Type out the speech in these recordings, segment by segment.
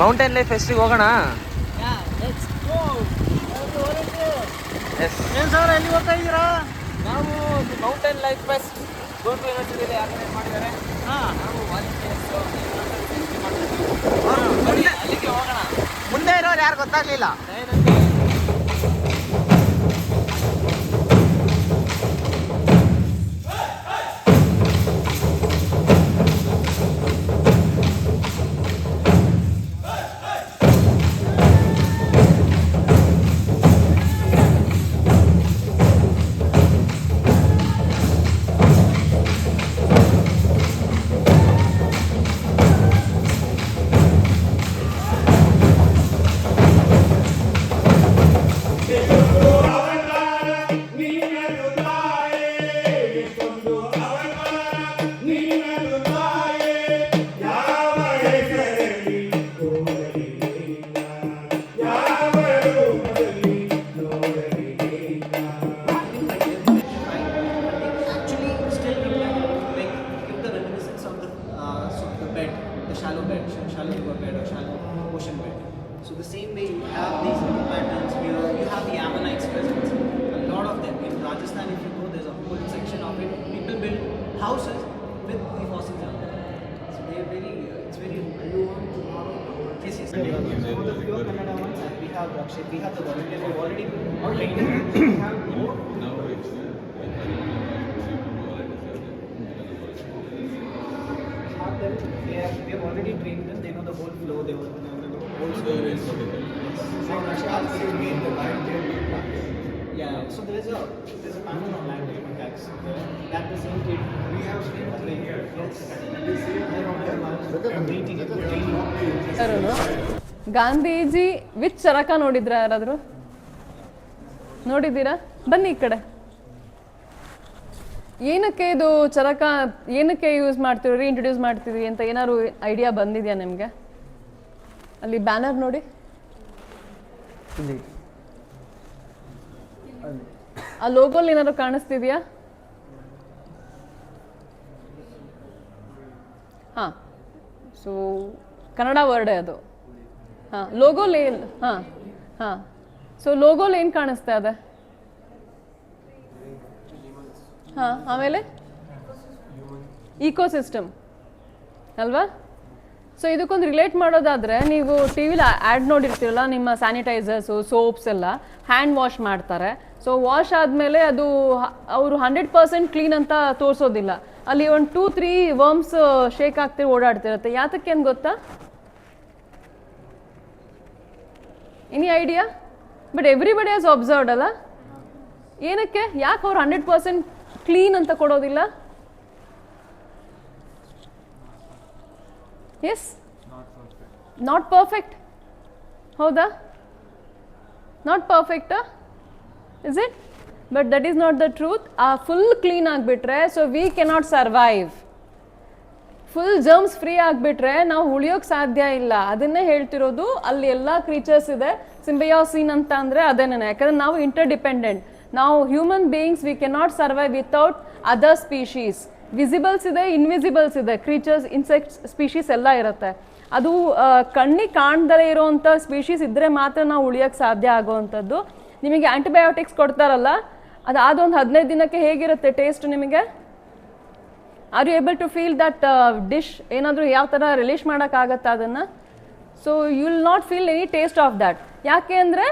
Mountain life ಫೆಸ್ಟಿಗೆ ಹೋಗೋಣ. ಏನು sir ಎಲ್ಲಿ ಹೋಗ್ತಾ ಇದ್ದೀರಾ? ನಾವು ಮೌಂಟೇನ್ ಲೈಫ್ ಫೆಸ್ಟ್ ಗೋಲ್ಡ್ ಯೂನಿವರ್ಸಿಟಿಯಲ್ಲಿ ಆರ್ಗನೈಸ್ ಮಾಡಿದ್ದಾರೆ. ನಾವು ಅಲ್ಲಿಗೆ ಹೋಗೋಣ. ಮುಂದೆ ಇರೋರು ಯಾರು ಗೊತ್ತಾಗ್ಲಿಲ್ಲ. shallow river bed or shallow ocean bed. So the same way you have these little patterns here, you have the ammonites present. A lot of them. In Rajasthan, if you go, there's a whole section of it. People build houses with the fossils on them. So they are very, it's very yes, yes. The pure Kannada ones, and we have Rakshay, we have the volunteers, we've already trained. We have more. We have already trained them. They know the whole flow. They know the whole story. Yeah. So there's a panel on land attacks. That the same kid we have trained here. Yes. Gandhiji with charkha ನೋಡಿದ್ರ ಯಾರಾದ್ರು? ನೋಡಿದ್ದೀರಾ? ಬನ್ನಿ ಈ ಕಡೆ. ಏನಕ್ಕೆ ಇದು ಚರಕ ಏನಕ್ಕೆ use ಮಾಡ್ತೀವಿ, ರೀಇಂಟ್ರೊಡ್ಯೂಸ್ ಮಾಡ್ತೀವಿ ಅಂತ ಏನಾದ್ರು ಐಡಿಯಾ ಬಂದಿದೆಯಾ ನಿಮಗೆ? ಅಲ್ಲಿ ಬ್ಯಾನರ್ ನೋಡಿ, ಆ ಲೋಗೋಲ್ಲಿ ಏನಾದ್ರು ಕಾಣಿಸ್ತಿದೆಯಾ? ಹಾಂ, ಸೊ ಕನ್ನಡ ವರ್ಡೇ ಅದು. ಹಾಂ, ಲೋಗೋಲಿ ಹಾಂ ಹಾಂ ಸೊ ಲೋಗೋಲಿ ಏನು ಕಾಣಿಸ್ತಾ ಇದೆ? ಹಾಂ, ಆಮೇಲೆ ಇಕೋಸಿಸ್ಟಮ್ ಅಲ್ವಾ? ಸೊ ಇದಕ್ಕೊಂದು ರಿಲೇಟ್ ಮಾಡೋದಾದರೆ, ನೀವು ಟಿ ವಿಲಿ ಆ್ಯಡ್ ನೋಡಿರ್ತೀರಲ್ಲ, ನಿಮ್ಮ ಸ್ಯಾನಿಟೈಸರ್ಸು, ಸೋಪ್ಸ್ ಎಲ್ಲ ಹ್ಯಾಂಡ್ ವಾಶ್ ಮಾಡ್ತಾರೆ. ಸೊ ವಾಶ್ ಆದಮೇಲೆ ಅದು ಅವರು 100% ಕ್ಲೀನ್ ಅಂತ ತೋರಿಸೋದಿಲ್ಲ. ಅಲ್ಲಿ ಒಂದು 2-3 ವರ್ಮ್ಸ್ ಶೇಕ್ ಆಗ್ತಿರೋ ಓಡಾಡ್ತಿರುತ್ತೆ. ಯಾತಕ್ಕೆ ಅಂತ ಗೊತ್ತಾ? Any idea? But everybody has observed ಅಲ್ಲ, ಏನಕ್ಕೆ, ಯಾಕೆ ಅವ್ರು 100% ಕ್ಲೀನ್ ಅಂತ ಕೊಡೋದಿಲ್ಲ? Yes, not perfect. ಹೌದಾ? ನಾಟ್ ಪರ್ಫೆಕ್ಟಾ? Is it? But that is not the truth. Full clean ಆಗಿಬಿಟ್ರೆ, so we cannot survive. Full germs free ಆಗಿಬಿಟ್ರೆ ನಾವು ಉಳಿಯೋಕೆ ಸಾಧ್ಯ ಇಲ್ಲ. ಅದನ್ನೇ ಹೇಳ್ತಿರೋದು. ಅಲ್ಲಿ ಎಲ್ಲ ಕ್ರೀಚರ್ಸ್ ಇದೆ. ಸಿಂಬಯಾಸಿನ್ ಅಂತ ಅಂದರೆ ಅದೇನೇ, ಯಾಕಂದರೆ ನಾವು ಇಂಟರ್ಡಿಪೆಂಡೆಂಟ್. ನಾವು human beings, we cannot survive without other species. Visibles ಇದೆ, ಇನ್ವಿಸಿಬಲ್ಸ್ ಇದೆ, ಕ್ರೀಚರ್ಸ್, ಇನ್ಸೆಕ್ಟ್ಸ್ ಸ್ಪೀಶೀಸ್ ಎಲ್ಲ ಇರುತ್ತೆ. ಅದು ಕಣ್ಣಿಗೆ ಕಾಣ್ದಲೇ ಇರೋವಂಥ ಸ್ಪೀಶೀಸ್ ಇದ್ದರೆ ಮಾತ್ರ ನಾವು ಉಳಿಯೋಕ್ಕೆ ಸಾಧ್ಯ ಆಗೋವಂಥದ್ದು. ನಿಮಗೆ ಆ್ಯಂಟಿಬಯೋಟಿಕ್ಸ್ ಕೊಡ್ತಾರಲ್ಲ, ಅದಾದೊಂದು 15 ದಿನಕ್ಕೆ ಹೇಗಿರುತ್ತೆ ಟೇಸ್ಟ್ ನಿಮಗೆ? Are you able to feel that dish? ಏನಾದರೂ ಯಾವ ಥರ ರಿಲೀಸ್ ಮಾಡೋಕ್ಕಾಗತ್ತಾ ಅದನ್ನು? So you will not feel any taste of that. ಯಾಕೆ ಅಂದರೆ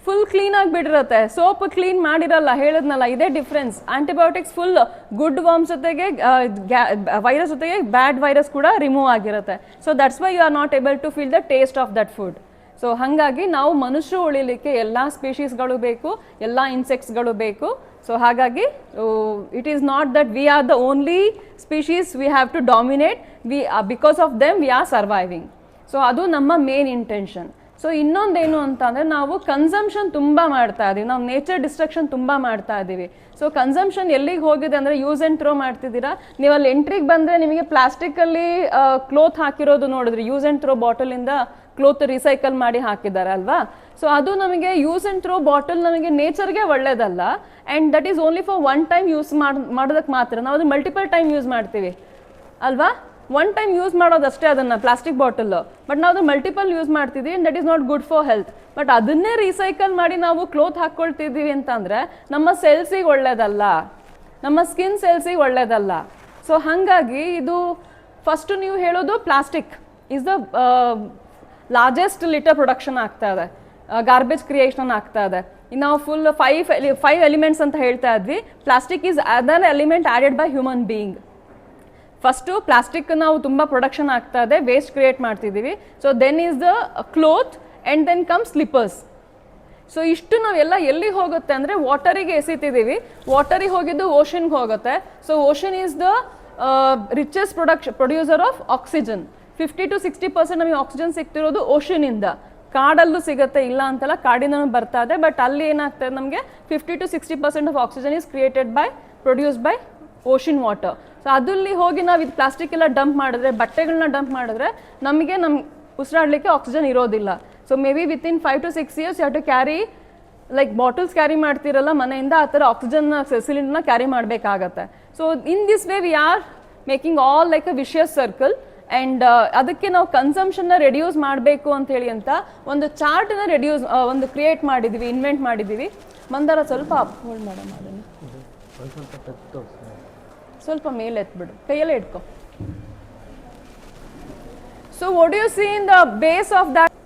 ಫುಲ್ ಕ್ಲೀನ್ ಆಗಿಬಿಟ್ಟಿರುತ್ತೆ. ಸೋಪ್ ಕ್ಲೀನ್ ಮಾಡಿರಲ್ಲ, ಹೇಳಿದ್ನಲ್ಲ, ಇದೇ difference. Antibiotics full good worms ಜೊತೆಗೆ ವೈರಸ್ ಜೊತೆಗೆ ಬ್ಯಾಡ್ ವೈರಸ್ ಕೂಡ ರಿಮೂವ್ ಆಗಿರುತ್ತೆ. So that's why you are not able to feel the taste of that food. So ಹಾಗಾಗಿ ನಾವು ಮನುಷ್ಯರು ಉಳಿಲಿಕ್ಕೆ ಎಲ್ಲ ಸ್ಪೀಶೀಸ್ಗಳು ಬೇಕು, ಎಲ್ಲ ಇನ್ಸೆಕ್ಟ್ಸ್ಗಳು ಬೇಕು. ಸೊ ಹಾಗಾಗಿ it is not that we are the only species we have to dominate. Because of them we are surviving. So ಅದು ನಮ್ಮ ಮೇನ್ ಇಂಟೆನ್ಷನ್. ಸೊ ಇನ್ನೊಂದೇನು ಅಂತ ಅಂದರೆ, ನಾವು ಕನ್ಸಂಪ್ಷನ್ ತುಂಬ ಮಾಡ್ತಾ ಇದ್ದೀವಿ, ನಾವು ನೇಚರ್ ಡಿಸ್ಟ್ರಕ್ಷನ್ ತುಂಬ ಮಾಡ್ತಾ ಇದ್ದೀವಿ. ಸೊ ಕನ್ಸಂಪ್ಷನ್ ಎಲ್ಲಿಗೆ ಹೋಗಿದೆ ಅಂದರೆ, ಯೂಸ್ ಆ್ಯಂಡ್ ಥ್ರೋ ಮಾಡ್ತಿದ್ದೀರಾ. ನೀವು ಅಲ್ಲಿ ಎಂಟ್ರಿಗೆ ಬಂದರೆ ನಿಮಗೆ ಪ್ಲಾಸ್ಟಿಕ್ಕಲ್ಲಿ ಕ್ಲೋತ್ ಹಾಕಿರೋದು ನೋಡಿದ್ರಿ, ಯೂಸ್ ಆ್ಯಂಡ್ ಥ್ರೋ ಬಾಟಲಿಂದ ಕ್ಲೋತ್ ರಿಸೈಕಲ್ ಮಾಡಿ ಹಾಕಿದ್ದಾರೆ ಅಲ್ವಾ? ಸೊ ಅದು ನಮಗೆ ಯೂಸ್ ಆ್ಯಂಡ್ ಥ್ರೋ ಬಾಟಲ್ ನಮಗೆ ನೇಚರ್ಗೆ ಒಳ್ಳೇದಲ್ಲ. And that is only for one time use ಮಾಡೋದಕ್ಕೆ ಮಾತ್ರ. ನಾವು ಅದು ಮಲ್ಟಿಪಲ್ ಟೈಮ್ ಯೂಸ್ ಮಾಡ್ತೀವಿ ಅಲ್ವಾ? ಒನ್ ಟೈಮ್ ಯೂಸ್ ಮಾಡೋದಷ್ಟೇ ಅದನ್ನು ಪ್ಲಾಸ್ಟಿಕ್ ಬಾಟಲ್, ಬಟ್ ನಾವು ಅದು ಮಲ್ಟಿಪಲ್ ಯೂಸ್ ಮಾಡ್ತಿದ್ದೀವಿ and that is not good for health. But ಅದನ್ನೇ ರೀಸೈಕಲ್ ಮಾಡಿ ನಾವು ಕ್ಲೋತ್ ಹಾಕ್ಕೊಳ್ತಿದ್ದೀವಿ ಅಂತಂದರೆ ನಮ್ಮ ಸೆಲ್ಸಿಗೆ ಒಳ್ಳೇದಲ್ಲ, ನಮ್ಮ ಸ್ಕಿನ್ ಸೆಲ್ಸಿಗೆ ಒಳ್ಳೇದಲ್ಲ. ಸೊ ಹಾಗಾಗಿ ಇದು ಫಸ್ಟು ನೀವು ಹೇಳೋದು plastic is the largest litre production ಆಗ್ತಾ ಇದೆ, ಗಾರ್ಬೇಜ್ ಕ್ರಿಯೇಷನ್ ಆಗ್ತಾ ಇದೆ. ನಾವು ಫುಲ್ ಫೈವ್ ಎಲಿಮೆಂಟ್ಸ್ ಅಂತ ಹೇಳ್ತಾ ಇದ್ವಿ. Plastic is other element added by human being. First plastic ನಾವು ತುಂಬ ಪ್ರೊಡಕ್ಷನ್ ಆಗ್ತಾ ಇದೆ, ವೇಸ್ಟ್ ಕ್ರಿಯೇಟ್ ಮಾಡ್ತಿದ್ದೀವಿ. So then is the cloth and then come slippers. So ಇಷ್ಟು ನಾವೆಲ್ಲ ಎಲ್ಲಿ ಹೋಗುತ್ತೆ ಅಂದರೆ ವಾಟರಿಗೆ ಎಸಿತಿದ್ದೀವಿ, ವಾಟರಿಗೆ ಹೋಗಿದ್ದು ಓಷನ್ಗೆ ಹೋಗುತ್ತೆ. So ocean is the richest producer of oxygen. 50 to 60% ನಮಗೆ ಆಕ್ಸಿಜನ್ ಸಿಗ್ತಿರೋದು ಓಷನಿಂದ. ಕಾಡಲ್ಲೂ ಸಿಗುತ್ತೆ, ಇಲ್ಲ ಅಂತಲ್ಲ, ಕಾಡಿನೂ ಬರ್ತಾ ಇದೆ. ಬಟ್ ಅಲ್ಲಿ ಏನಾಗ್ತದೆ, ನಮಗೆ 50 to 60% of oxygen is created by produce by ocean water. So ಅದಲ್ಲಿ ಹೋಗಿ ನಾವು ಇದು ಪ್ಲಾಸ್ಟಿಕ್ ಎಲ್ಲ ಡಂಪ್ ಮಾಡಿದ್ರೆ, ಬಟ್ಟೆಗಳನ್ನ ಡಂಪ್ ಮಾಡಿದ್ರೆ ನಮಗೆ ಉಸಿರಾಡಲಿಕ್ಕೆ ಆಕ್ಸಿಜನ್ ಇರೋದಿಲ್ಲ. So maybe within 5 to 6 years you have to carry like bottles carry ಮಾಡ್ತಿರಲ್ಲ ಮನೆಯಿಂದ, ಆ ಥರ ಆಕ್ಸಿಜನ್ ಸಿಲಿಂಡರ್ನ ಕ್ಯಾರಿ ಮಾಡಬೇಕಾಗತ್ತೆ. So in this way we are making all like a vicious circle. And ಅದಕ್ಕೆ ನಾವು ಕನ್ಸಂಪ್ಷನ್ನ ರೆಡ್ಯೂಸ್ ಮಾಡಬೇಕು ಅಂತೇಳಿ ಅಂತ ಒಂದು ಚಾರ್ಟನ್ನ ಒಂದು ಕ್ರಿಯೇಟ್ ಮಾಡಿದ್ದೀವಿ, ಇನ್ವೆಂಟ್ ಮಾಡಿದ್ದೀವಿ. ಮಂದಾರ ಸ್ವಲ್ಪ ಹೋಲ್ಡ್ ಮಾಡೋಣ, ಅದನ್ನು ಸ್ವಲ್ಪ ಮೇಲೆ ಎತ್ಬಿಡು, ಕೈಯಲ್ಲೇ ಇಟ್ಕೊ. So what you see in the base of that,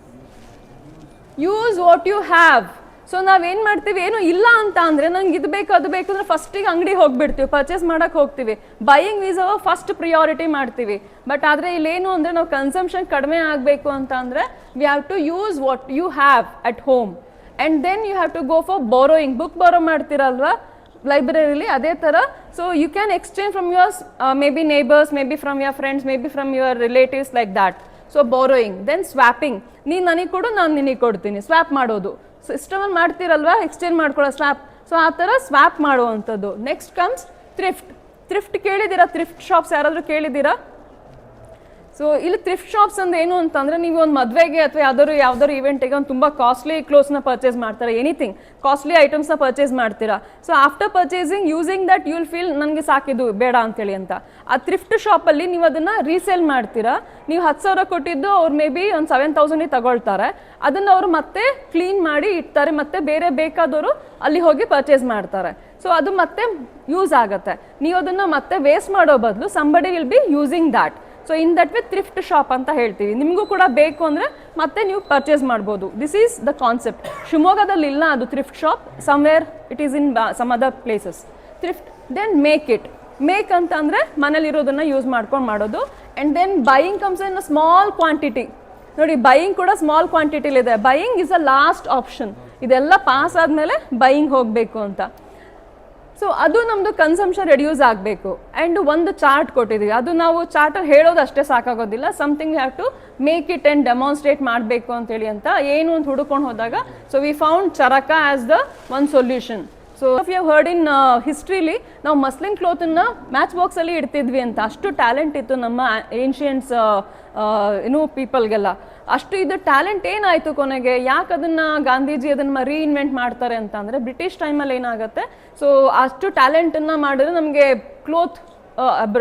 use what you have. So ನಾವೇನು ಮಾಡ್ತೀವಿ, ಏನು ಇಲ್ಲ ಅಂತ ಅಂದರೆ ನಂಗೆ ಇದು ಬೇಕು ಅದು ಬೇಕು ಅಂದರೆ ಫಸ್ಟಿಗೆ ಅಂಗಡಿ ಹೋಗ್ಬಿಡ್ತೀವಿ, ಪರ್ಚೇಸ್ ಮಾಡೋಕ್ಕೆ ಹೋಗ್ತೀವಿ, buying is our first priority ಮಾಡ್ತೀವಿ. ಬಟ್ ಆದರೆ ಇಲ್ಲೇನು ಅಂದರೆ ನಾವು ಕನ್ಸಂಪ್ಷನ್ ಕಡಿಮೆ ಆಗಬೇಕು ಅಂತ ಅಂದರೆ we have to use what you have at home and then you have to go for borrowing. Book borrow ಮಾಡ್ತೀರಲ್ವಾ ಲೈಬ್ರರಿಲಿ, ಅದೇ ಥರ. So you can exchange from your maybe neighbours, maybe from your friends, maybe from your relatives like that. So borrowing, then swapping, ನೀನು ನನಗೆ ಕೊಡು ನಾನು ನಿನಗೆ ಕೊಡ್ತೀನಿ, ಸ್ವ್ಯಾಪ್ ಮಾಡೋದು. ಸಿಸ್ಟಮಲ್ಲಿ ಮಾಡ್ತೀರಲ್ವಾ, ಎಕ್ಸ್ಚೇಂಜ್ ಮಾಡ್ಕೊಳ್ಳೋ ಸ್ವ್ಯಾಪ್. ಸೊ ಆ ಥರ ಸ್ವ್ಯಾಪ್ ಮಾಡುವಂಥದ್ದು. Next comes thrift. ಥ್ರಿಫ್ಟ್ ಕೇಳಿದ್ದೀರಾ? ಥ್ರಿಫ್ಟ್ ಶಾಪ್ಸ್ ಯಾರಾದರೂ ಕೇಳಿದ್ದೀರಾ? ಸೊ ಇಲ್ಲಿ ಥ್ರಿಫ್ಟ್ ಶಾಪ್ಸ್ ಅಂದ್ರೆ ಏನು ಅಂತಂದರೆ, ನೀವು ಒಂದು ಮದುವೆಗೆ ಅಥವಾ ಯಾವ್ದಾದ್ರು ಇವೆಂಟಿಗೆ ಒಂದು ತುಂಬ ಕಾಸ್ಟ್ಲಿ ಕ್ಲೋತ್ಸ್ನ ಪರ್ಚೇಸ್ ಮಾಡ್ತಾರೆ, ಎನಿಥಿಂಗ್ ಕಾಸ್ಟ್ಲಿ ಐಟಮ್ಸ್ನ ಪರ್ಚೇಸ್ ಮಾಡ್ತೀರಾ. So after purchasing using that you will feel ನನಗೆ ಸಾಕಿದು ಬೇಡ ಅಂತೇಳಿ ಅಂತ. ಆ ಥ್ರಿಫ್ಟ್ ಶಾಪಲ್ಲಿ ನೀವು ಅದನ್ನು ರೀಸೇಲ್ ಮಾಡ್ತೀರಾ. ನೀವು 10,000 ಕೊಟ್ಟಿದ್ದು ಅವ್ರು ಮೇ ಬಿ ಒಂದು 7,000 ತಗೊಳ್ತಾರೆ. ಅದನ್ನು ಅವರು ಮತ್ತೆ ಕ್ಲೀನ್ ಮಾಡಿ ಇಡ್ತಾರೆ, ಮತ್ತೆ ಬೇರೆ ಬೇಕಾದವರು ಅಲ್ಲಿ ಹೋಗಿ ಪರ್ಚೇಸ್ ಮಾಡ್ತಾರೆ. ಸೊ ಅದು ಮತ್ತೆ ಯೂಸ್ ಆಗುತ್ತೆ. ನೀವು ಅದನ್ನು ಮತ್ತೆ ವೇಸ್ಟ್ ಮಾಡೋ ಬದಲು somebody will be using that. So in that with thrift shop ಅಂತ ಹೇಳ್ತೀವಿ. ನಿಮಗೂ ಕೂಡ ಬೇಕು ಅಂದರೆ ಮತ್ತೆ ನೀವು ಪರ್ಚೇಸ್ ಮಾಡ್ಬೋದು. This is the concept. ಶಿವಮೊಗ್ಗದಲ್ಲಿ ಇಲ್ಲ ಅದು thrift shop, somewhere it is in some other places. Thrift, then make it. Make ಅಂತ ಅಂದರೆ ಮನೇಲಿರೋದನ್ನು ಯೂಸ್ ಮಾಡ್ಕೊಂಡು ಮಾಡೋದು. And then buying comes in a small quantity. ನೋಡಿ, ಬೈಯಿಂಗ್ ಕೂಡ ಸ್ಮಾಲ್ ಕ್ವಾಂಟಿಟಿಲಿದೆ. Buying is a last option. ಇದೆಲ್ಲ ಪಾಸ್ ಆದಮೇಲೆ ಬೈಯಿಂಗ್ ಹೋಗಬೇಕು ಅಂತ. ಸೊ ಅದು ನಮ್ಮದು ಕನ್ಸಂಪ್ಷನ್ ರೆಡ್ಯೂಸ್ ಆಗಬೇಕು. ಆ್ಯಂಡ್ ಒಂದು ಚಾರ್ಟ್ ಕೊಟ್ಟಿದ್ದೀವಿ, ಅದು ನಾವು ಚಾರ್ಟಲ್ಲಿ ಹೇಳೋದು ಅಷ್ಟೇ ಸಾಕಾಗೋದಿಲ್ಲ, something have to make it and demonstrate ಮಾಡಬೇಕು ಅಂತೇಳಿ ಅಂತ ಏನು ಅಂತ ಹುಡುಕೊಂಡು ಹೋದಾಗ so we found charkha as the one solution. So if you heard in ಹಿಸ್ಟ್ರಿಲಿ ನಾವು ಮಸ್ಲಿನ್ ಕ್ಲೋತನ್ನು ಮ್ಯಾಚ್ ಬಾಕ್ಸಲ್ಲಿ ಇಡ್ತಿದ್ವಿ ಅಂತ, ಅಷ್ಟು ಟ್ಯಾಲೆಂಟ್ ಇತ್ತು ನಮ್ಮ ಏನ್ಷಿಯಂಟ್ಸ್ ಪೀಪಲ್ಗೆಲ್ಲ. ಅಷ್ಟು ಇದು ಟ್ಯಾಲೆಂಟ್ ಏನಾಯಿತು ಕೊನೆಗೆ, ಯಾಕೆ ಅದನ್ನು ಗಾಂಧೀಜಿ ಅದನ್ನು ರೀಇನ್ವೆಂಟ್ ಮಾಡ್ತಾರೆ ಅಂತ ಅಂದರೆ ಬ್ರಿಟಿಷ್ ಟೈಮಲ್ಲಿ ಏನಾಗುತ್ತೆ, ಸೊ ಅಷ್ಟು ಟ್ಯಾಲೆಂಟನ್ನು ಮಾಡಿದ್ರೆ ನಮಗೆ ಕ್ಲೋತ್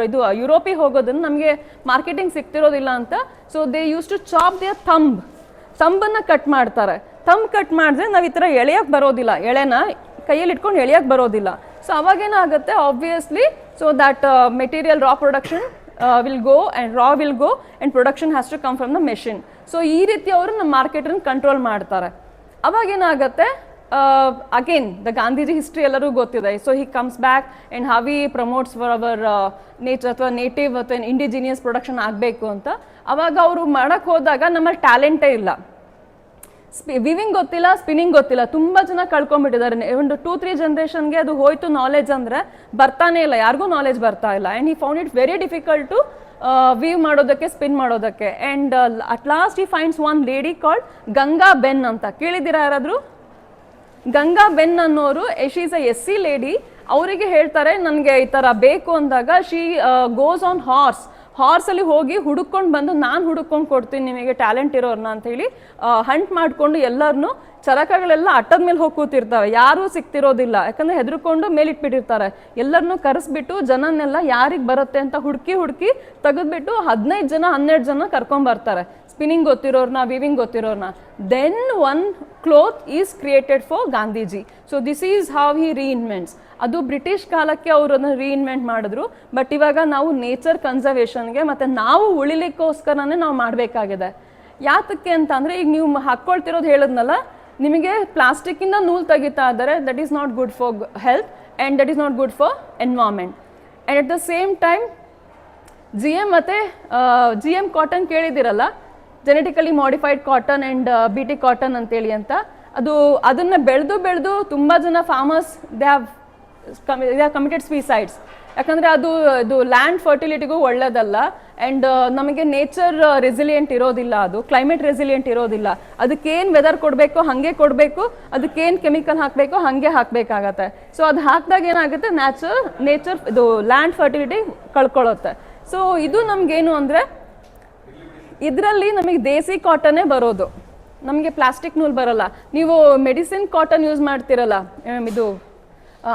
ಇದು ಯುರೋಪಿಗೆ ಹೋಗೋದನ್ನು ನಮಗೆ ಮಾರ್ಕೆಟಿಂಗ್ ಸಿಗ್ತಿರೋದಿಲ್ಲ ಅಂತ. So they use to chop their ತಂಬನ್ನು ಕಟ್ ಮಾಡ್ತಾರೆ. ಕಟ್ ಮಾಡಿದ್ರೆ ನಾವು ಈ ಥರ ಎಳೆಯೋಕ್ಕೆ ಬರೋದಿಲ್ಲ, ಎಳೆನ ಕೈಯಲ್ಲಿ ಇಟ್ಕೊಂಡು ಎಳೆಯೋಕ್ಕೆ ಬರೋದಿಲ್ಲ. ಸೊ ಅವಾಗೇನಾಗುತ್ತೆ, obviously so that material raw production will go and raw will go and production has to come from the machine. So ಈ ರೀತಿ ಅವರು ನಮ್ಮ ಮಾರ್ಕೆಟನ್ನು ಕಂಟ್ರೋಲ್ ಮಾಡ್ತಾರೆ. ಅವಾಗೇನಾಗುತ್ತೆ, ಅಗೇನ್ ದ ಗಾಂಧೀಜಿ ಹಿಸ್ಟ್ರಿ ಎಲ್ಲರೂ ಗೊತ್ತಿದೆ. So he comes back and how he promotes for our nature ಅಥವಾ native ಅಥವಾ indigenous production ಆಗಬೇಕು ಅಂತ. ಅವಾಗ ಅವರು ಮಾಡೋಕ್ಕೆ ಹೋದಾಗ ನಮ್ಮಲ್ಲಿ ಟ್ಯಾಲೆಂಟೇ ಇಲ್ಲ. ವಿವಿಂಗ್ ಗೊತ್ತಿಲ್ಲ, ಸ್ಪಿನ್ನಿಂಗ್ ಗೊತ್ತಿಲ್ಲ. ತುಂಬ ಜನ ಕಳ್ಕೊಂಡ್ಬಿಟ್ಟಿದ್ದಾರೆ. ಒಂದು 2-3 ಜನರೇಷನ್ಗೆ ಅದು ಹೋಯ್ತು ನಾಲೆಜ್ ಅಂದರೆ, ಬರ್ತಾನೆ ಇಲ್ಲ, ಯಾರಿಗೂ ನಾಲೆಜ್ ಬರ್ತಾ ಇಲ್ಲ. And he found it very difficult to weave ಮಾಡೋದಕ್ಕೆ, ಸ್ಪಿನ್ ಮಾಡೋದಕ್ಕೆ. And at last he finds one lady called Ganga Ben ಅಂತ. ಕೇಳಿದ್ದೀರಾ ಯಾರಾದರೂ? ಗಂಗಾ ಬೆನ್ ಅನ್ನೋರು she is a SC lady. ಅವರಿಗೆ ಹೇಳ್ತಾರೆ ನನಗೆ ಈ ಥರ ಬೇಕು ಅಂದಾಗ ಶಿ ಗೋಸ್ ಆನ್ ಹಾರ್ಸ್. ಹಾರ್ಸಲ್ಲಿ ಹೋಗಿ ಹುಡುಕೊಂಡು ಬಂದು ನಾನು ಹುಡುಕೊಂಡು ಕೊಡ್ತೀನಿ ನಿಮಗೆ ಟ್ಯಾಲೆಂಟ್ ಇರೋರ್ನ ಅಂತ ಹೇಳಿ ಹಂಟ್ ಮಾಡಿಕೊಂಡು ಎಲ್ಲರನ್ನೂ ಚರಕಗಳೆಲ್ಲ ಅಟ್ಟದ ಮೇಲೆ ಹೋಗಿ ಕೂತಿರ್ತವೆ, ಯಾರೂ ಸಿಕ್ತಿರೋದಿಲ್ಲ. ಯಾಕಂದರೆ ಹೆದರ್ಕೊಂಡು ಮೇಲಿಟ್ಬಿಟ್ಟಿರ್ತಾರೆ. ಎಲ್ಲರನ್ನೂ ಕರೆಸ್ಬಿಟ್ಟು ಜನನ್ನೆಲ್ಲ ಯಾರಿಗೆ ಬರುತ್ತೆ ಅಂತ ಹುಡುಕಿ ತೆಗೆದ್ಬಿಟ್ಟು 15 ಜನ 12 ಜನ ಕರ್ಕೊಂಬರ್ತಾರೆ, ಸ್ಪಿನ್ನಿಂಗ್ ಗೊತ್ತಿರೋರ್ನ, ವಿವಿಂಗ್ ಗೊತ್ತಿರೋರ್ನ. Then one cloth is created for Gandhiji. So this is how he reinvents. ಅದು ಬ್ರಿಟಿಷ್ ಕಾಲಕ್ಕೆ ಅವರು ಅದನ್ನು ರೀಇನ್ವೆಂಟ್ ಮಾಡಿದ್ರು. ಬಟ್ ಇವಾಗ ನಾವು ನೇಚರ್ ಕನ್ಸರ್ವೇಷನ್ಗೆ ಮತ್ತು ನಾವು ಉಳಿಲಿಕ್ಕೋಸ್ಕರನೇ ನಾವು ಮಾಡಬೇಕಾಗಿದೆ. ಯಾತಕ್ಕೆ ಅಂತ ಅಂದರೆ, ಈಗ ನೀವು ಹಾಕ್ಕೊಳ್ತಿರೋದು ಹೇಳಿದ್ನಲ್ಲ, ನಿಮಗೆ ಪ್ಲಾಸ್ಟಿಕ್ಕಿಂದ ನೂಲು ತೆಗಿತಾ ಇದ್ದಾರೆ. That is not good for health and that is not good for environment. And at the same time G M cotton ಕೇಳಿದಿರಲ್ಲ, genetically modified cotton and B T cotton ಅಂತೇಳಿ ಅಂತ. ಅದನ್ನು ಬೆಳೆದು ತುಂಬ ಜನ farmers they have committed suicides. ಯಾಕಂದರೆ ಇದು land ಫರ್ಟಿಲಿಟಿಗೂ ಒಳ್ಳೆಯದಲ್ಲ. ಆ್ಯಂಡ್ ನಮಗೆ ನೇಚರ್ ರೆಸಿಲಿಯೆಂಟ್ ಇರೋದಿಲ್ಲ, ಅದು ಕ್ಲೈಮೇಟ್ ರೆಸಿಲಿಯೆಂಟ್ ಇರೋದಿಲ್ಲ. ಅದಕ್ಕೇನು ವೆದರ್ ಕೊಡಬೇಕು ಹಾಗೆ ಕೊಡಬೇಕು, ಅದಕ್ಕೇನು ಕೆಮಿಕಲ್ ಹಾಕಬೇಕು ಹಾಗೆ ಹಾಕಬೇಕಾಗತ್ತೆ. ಸೊ ಅದು ಹಾಕಿದಾಗ ಏನಾಗುತ್ತೆ, ನೇಚರ್ ಇದು ಲ್ಯಾಂಡ್ ಫರ್ಟಿಲಿಟಿ ಕಳ್ಕೊಳ್ಳುತ್ತೆ. ಸೊ ಇದು ನಮಗೇನು ಅಂದರೆ, ಇದರಲ್ಲಿ ನಮಗೆ ದೇಸಿ ಕಾಟನ್ನೇ ಬರೋದು, ನಮಗೆ ಪ್ಲಾಸ್ಟಿಕ್ ನೂಲು ಬರೋಲ್ಲ. ನೀವು ಮೆಡಿಸಿನ್ ಕಾಟನ್ ಯೂಸ್ ಮಾಡ್ತಿರಲ್ಲ, ಇದು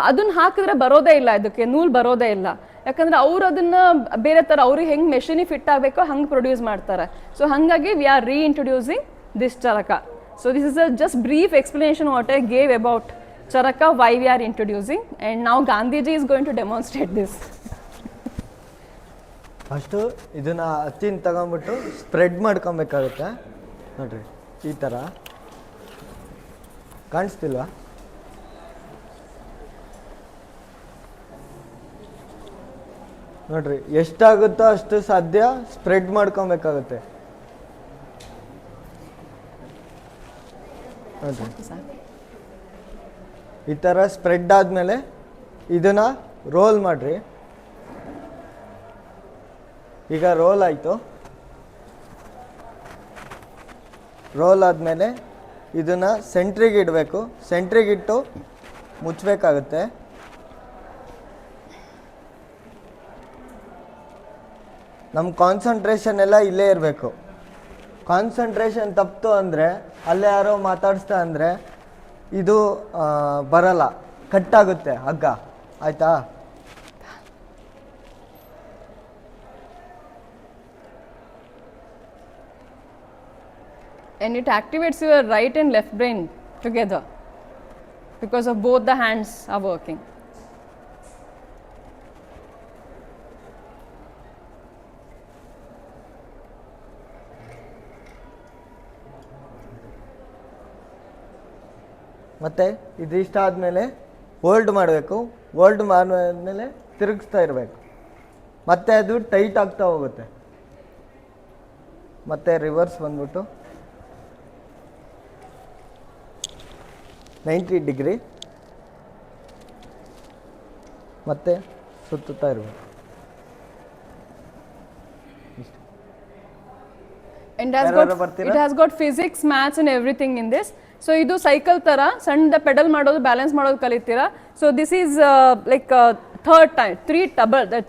ಅದನ್ನು ಹಾಕಿದ್ರೆ ಬರೋದೇ ಇಲ್ಲ, ಇದಕ್ಕೆ ನೂಲು ಬರೋದೇ ಇಲ್ಲ. ಯಾಕಂದರೆ ಅವ್ರು ಅದನ್ನು ಬೇರೆ ಥರ ಅವ್ರಿಗೆ ಹೆಂಗೆ ಮೆಷಿನಿಗೆ ಫಿಟ್ ಆಗಬೇಕೋ ಹಂಗೆ ಪ್ರೊಡ್ಯೂಸ್ ಮಾಡ್ತಾರೆ. ಸೊ ಹಾಗಾಗಿ we are reintroducing this charkha. So this is a just brief explanation what I gave about charkha, why we are introducing. And ನಾವು Gandhiji is going to demonstrate this. First ಇದನ್ನು ಹತ್ತಿನ ತಗೊಂಬಿಟ್ಟು ಸ್ಪ್ರೆಡ್ ಮಾಡ್ಕೊಬೇಕಾಗುತ್ತೆ. ನೋಡಿರಿ, ಈ ಥರ ಕಾಣಿಸ್ತಿಲ್ವಾ? ನೋಡ್ರಿ, ಎಷ್ಟಾಗುತ್ತೋ ಅಷ್ಟು ಸಾಧ್ಯ ಸ್ಪ್ರೆಡ್ ಮಾಡ್ಕೊಬೇಕಾಗುತ್ತೆ. ನೋಡ್ರಿ, ಈ ಥರ ಸ್ಪ್ರೆಡ್ ಆದಮೇಲೆ ಇದನ್ನು ರೋಲ್ ಮಾಡಿರಿ. ಈಗ ರೋಲ್ ಆಯಿತು. ರೋಲ್ ಆದಮೇಲೆ ಇದನ್ನು ಸೆಂಟ್ರಿಗೆ ಇಡಬೇಕು. ಸೆಂಟ್ರಿಗಿಟ್ಟು ಮುಚ್ಚಬೇಕಾಗುತ್ತೆ. ನಮ್ಮ ಕಾನ್ಸಂಟ್ರೇಷನ್ ಎಲ್ಲ ಇಲ್ಲೇ ಇರಬೇಕು. ಕಾನ್ಸಂಟ್ರೇಷನ್ ತಪ್ಪಿತು ಅಂದರೆ, ಅಲ್ಲೇ ಯಾರೋ ಮಾತಾಡಿಸ್ತಾ ಅಂದರೆ ಇದು ಬರಲ್ಲ, ಕಟ್ಟಾಗುತ್ತೆ ಹಗ್ಗ. ಆಯಿತಾ? And it activates your right and left brain together because of both the hands are working. ಮತ್ತು ಇದಿಷ್ಟ ಆದಮೇಲೆ ಹೋಲ್ಡ್ ಮಾಡಬೇಕು. ಹೋಲ್ಡ್ ಮಾಡಿದ್ಮೇಲೆ ತಿರುಗಿಸ್ತಾ ಇರಬೇಕು. ಮತ್ತೆ ಅದು ಟೈಟ್ ಆಗ್ತಾ ಹೋಗುತ್ತೆ. ಮತ್ತೆ ರಿವರ್ಸ್ ಬಂದ್ಬಿಟ್ಟು 90 ಡಿಗ್ರಿ ಮತ್ತೆ ಸುತ್ತುತ್ತಾ ಇರಬೇಕು. And it has got physics, maths and everything in this. So ಇದು ಸೈಕಲ್ ಥರ ಸಣ್ಣ ಪೆಡಲ್ ಮಾಡೋದು, ಬ್ಯಾಲೆನ್ಸ್ ಮಾಡೋದು ಕಲಿತೀರಾ. So this is like third time,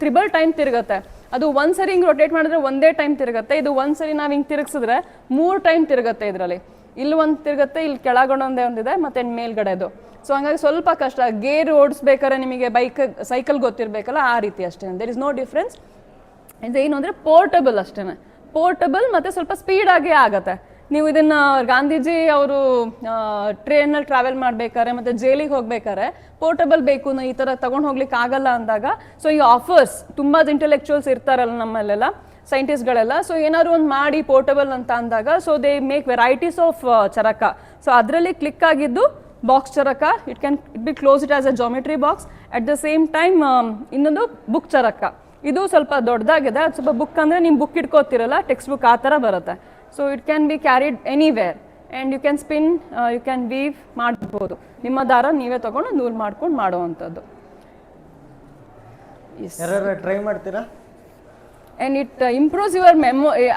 triple time ತಿರುಗುತ್ತೆ. ಅದು ಒಂದ್ಸರಿ ಹಿಂಗೆ ರೊಟೇಟ್ ಮಾಡಿದ್ರೆ ಒಂದೇ ಟೈಮ್ ತಿರುಗುತ್ತೆ. ಇದು ಒಂದ್ಸರಿ ನಾವು ಹಿಂಗೆ ತಿರುಗಿಸಿದ್ರೆ 3 ಟೈಮ್ ತಿರುಗುತ್ತೆ. ಇದರಲ್ಲಿ ಇಲ್ಲಿ ಒಂದು ತಿರುಗುತ್ತೆ, ಇಲ್ಲಿ ಕೆಳಗಡೆ ಒಂದಿದೆ, ಮತ್ತೆ ಮೇಲ್ಗಡೆದು. ಸೊ ಹಂಗಾಗಿ ಸ್ವಲ್ಪ ಕಷ್ಟ. ಗೇರ್ ಓಡಿಸ್ಬೇಕಾದ್ರೆ ನಿಮಗೆ ಸೈಕಲ್ ಗೊತ್ತಿರಬೇಕಲ್ಲ, ಆ ರೀತಿ ಅಷ್ಟೇ. There is no difference. ಇದೇನು ಅಂದರೆ ಪೋರ್ಟಬಲ್ ಅಷ್ಟೇ. ಪೋರ್ಟಬಲ್ ಮತ್ತು ಸ್ವಲ್ಪ ಸ್ಪೀಡಾಗಿ ಆಗುತ್ತೆ. ನೀವು ಇದನ್ನು ಗಾಂಧೀಜಿ ಅವರು ಟ್ರೈನಲ್ಲಿ ಟ್ರಾವೆಲ್ ಮಾಡಬೇಕಾದ್ರೆ ಮತ್ತು ಜೈಲಿಗೆ ಹೋಗ್ಬೇಕಾದ್ರೆ ಪೋರ್ಟಬಲ್ ಬೇಕು, ಈ ಥರ ತೊಗೊಂಡು ಹೋಗ್ಲಿಕ್ಕೆ ಆಗಲ್ಲ ಅಂದಾಗ, ಸೊ ಈ ಆಫರ್ಸ್ ತುಂಬ ಇಂಟೆಲೆಕ್ಚುವಲ್ಸ್ ಇರ್ತಾರಲ್ಲ ನಮ್ಮಲ್ಲೆಲ್ಲ, ಸೈಂಟಿಸ್ಟ್ಗಳೆಲ್ಲ. ಸೊ ಏನಾದ್ರು ಒಂದು ಮಾಡಿ ಪೋರ್ಟಬಲ್ ಅಂತ ಅಂದಾಗ, so they make varieties of charkha. So ಅದರಲ್ಲಿ ಕ್ಲಿಕ್ ಆಗಿದ್ದು box charkha. It be close it as a geometry box. At the same time ಇನ್ನೊಂದು ಬುಕ್ ಚರಕ. ಇದು ಸ್ವಲ್ಪ ದೊಡ್ಡದಾಗಿದೆ. ಅದು ಸ್ವಲ್ಪ ಬುಕ್ ಅಂದರೆ ನಿಮ್ಮ ಬುಕ್ ಇಟ್ಕೋತಿರಲ್ಲ, ಟೆಕ್ಸ್ಟ್ ಬುಕ್, ಆ ಥರ ಬರುತ್ತೆ. So it can be carried anywhere and you can spin, you can weave ಮಾಡ್ಬೋದು. ನಿಮ್ಮ ದಾರ ನೀವೇ ತೊಗೊಂಡು ನೂಲು ಮಾಡ್ಕೊಂಡು ಮಾಡುವಂಥದ್ದು. ಯಾರು ಟ್ರೈ ಮಾಡ್ತೀರಾ? And it improves your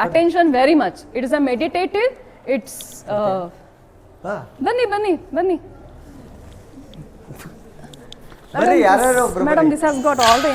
attention very much. It is a meditative. It's ಬನ್ನಿ ಯಾರು madam, this has got all the